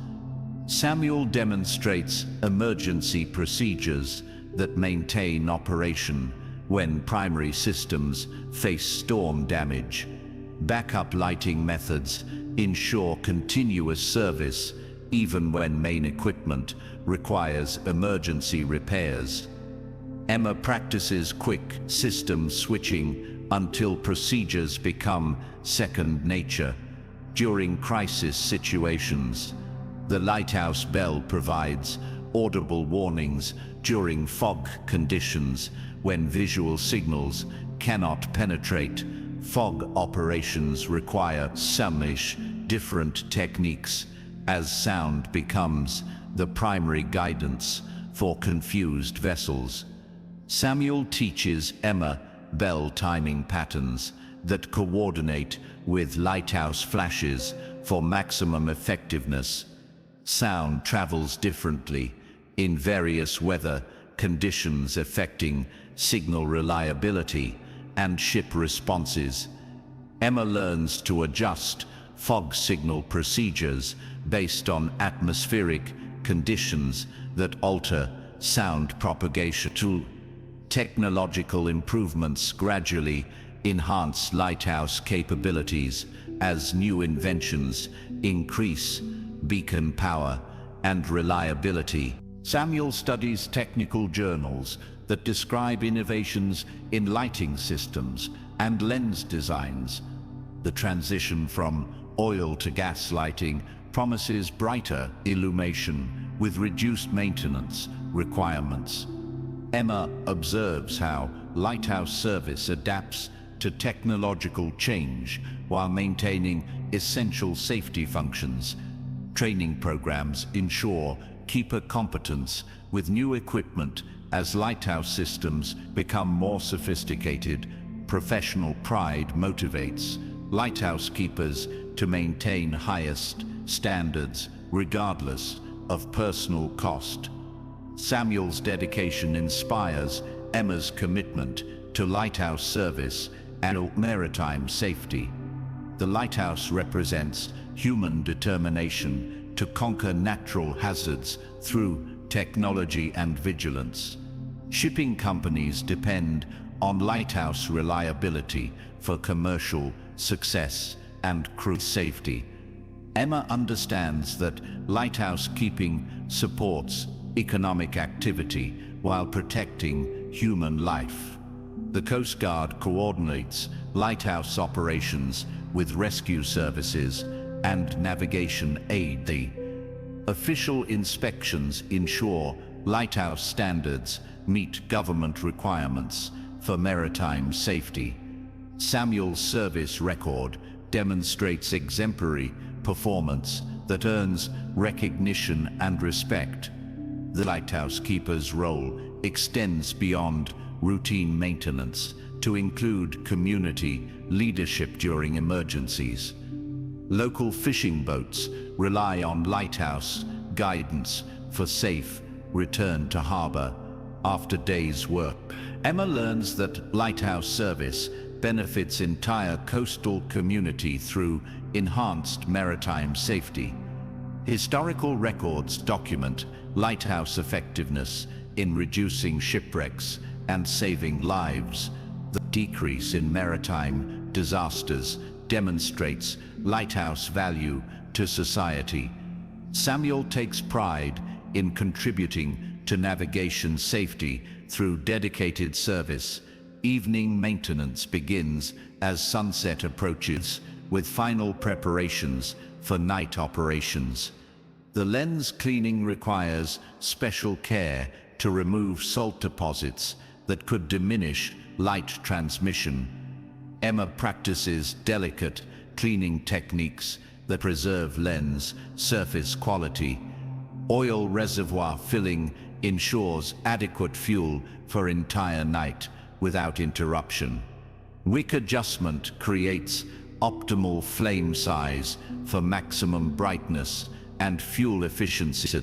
Samuel demonstrates emergency procedures that maintain operation when primary systems face storm damage. Backup lighting methods ensure continuous service even when main equipment requires emergency repairs. Emma practices quick system switching until procedures become second nature. During crisis situations, the lighthouse bell provides audible warnings during fog conditions when visual signals cannot penetrate. Fog operations require some different techniques as sound becomes the primary guidance for confused vessels. Samuel teaches Emma bell timing patterns that coordinate with lighthouse flashes for maximum effectiveness. Sound travels differently in various weather conditions, affecting signal reliability and ship responses. Emma learns to adjust fog signal procedures based on atmospheric conditions that alter sound propagation. Technological improvements gradually enhance lighthouse capabilities as new inventions increase beacon power and reliability. Samuel studies technical journals that describe innovations in lighting systems and lens designs. The transition from oil to gas lighting promises brighter illumination with reduced maintenance requirements. Emma observes how lighthouse service adapts to technological change while maintaining essential safety functions. Training programs ensure keeper competence with new equipment as lighthouse systems become more sophisticated. Professional pride motivates lighthouse keepers to maintain highest standards regardless of personal cost. Samuel's dedication inspires Emma's commitment to lighthouse service and maritime safety. The lighthouse represents human determination to conquer natural hazards through technology and vigilance. Shipping companies depend on lighthouse reliability for commercial success and crew safety. Emma understands that lighthouse keeping supports economic activity while protecting human life. The Coast Guard coordinates lighthouse operations with rescue services and navigation aid. The official inspections ensure lighthouse standards meet government requirements for maritime safety. Samuel's service record demonstrates exemplary performance that earns recognition and respect. The lighthouse keeper's role extends beyond routine maintenance to include community leadership during emergencies. Local fishing boats rely on lighthouse guidance for safe return to harbor after days' work. Emma learns that lighthouse service benefits entire coastal community through enhanced maritime safety. Historical records document lighthouse effectiveness in reducing shipwrecks and saving lives. The decrease in maritime disasters demonstrates lighthouse value to society. Samuel takes pride in contributing to navigation safety through dedicated service. Evening maintenance begins as sunset approaches, with final preparations for night operations. The lens cleaning requires special care to remove salt deposits that could diminish light transmission. Emma practices delicate cleaning techniques that preserve lens surface quality. Oil reservoir filling ensures adequate fuel for entire night without interruption. Wick adjustment creates optimal flame size for maximum brightness and fuel efficiency.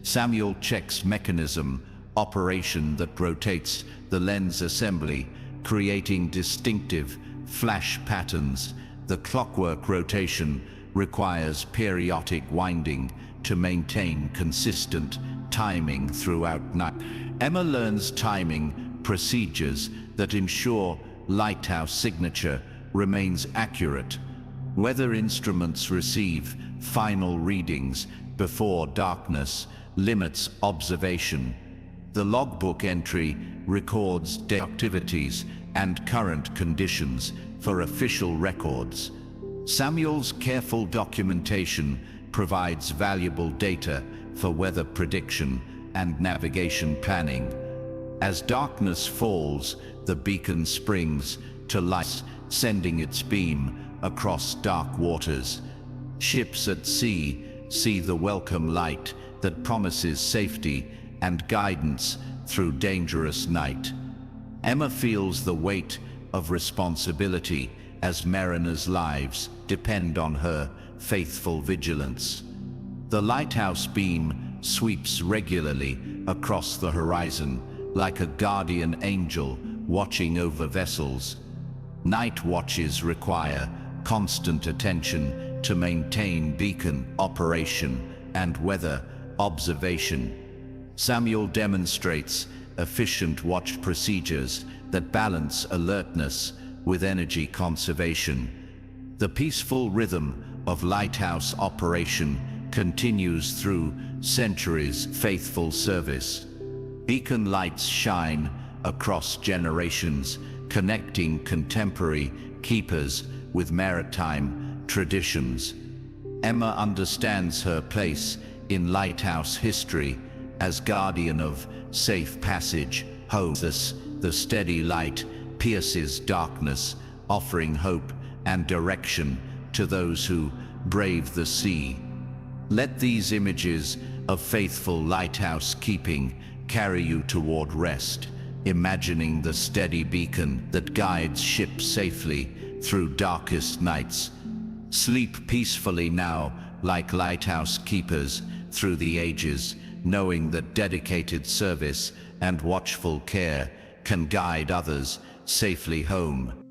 Samuel checks mechanism operation that rotates the lens assembly, creating distinctive flash patterns. The clockwork rotation requires periodic winding to maintain consistent timing throughout night. Emma learns timing procedures that ensure lighthouse signature remains accurate. Weather instruments receive final readings before darkness limits observation. The logbook entry records day activities and current conditions for official records. Samuel's careful documentation provides valuable data for weather prediction and navigation planning. As darkness falls, the beacon springs to life, sending its beam across dark waters. Ships at sea see the welcome light that promises safety and guidance through dangerous night. Emma feels the weight of responsibility as mariners' lives depend on her faithful vigilance. The lighthouse beam sweeps regularly across the horizon like a guardian angel watching over vessels. Night watches require constant attention to maintain beacon operation and weather observation. Samuel demonstrates efficient watch procedures that balance alertness with energy conservation. The peaceful rhythm of lighthouse operation continues through centuries' faithful service. Beacon lights shine across generations, connecting contemporary keepers with maritime traditions. Emma understands her place in lighthouse history as guardian of safe passage home. The steady light pierces darkness, offering hope and direction to those who brave the sea. Let these images of faithful lighthouse keeping carry you toward rest, imagining the steady beacon that guides ships safely through darkest nights. Sleep peacefully now, like lighthouse keepers through the ages, knowing that dedicated service and watchful care can guide others safely home.